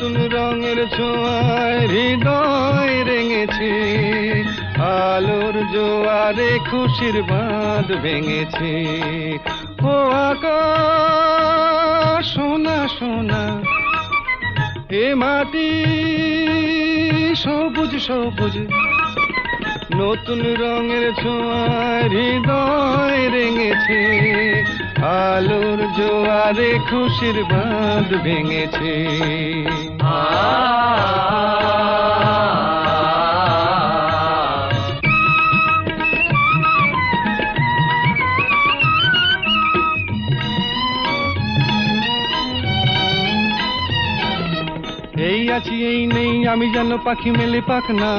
নতুন রঙের ছোঁয়ায় হৃদয় রেঙেছে, আলোর জোয়ারে খুশির বাঁধ ভেঙেছে। ও আকাশ সোনা সোনা, এ মাটি সবুজ সবুজ, নতুন রঙের ছোঁয়ায় হৃদয় রেঙেছে, আলোর জোয়ারে খুশির বাঁধ ভেঙেছে। এই আছি এই নেই, আমি যেন পাখি মেলে পাখনা।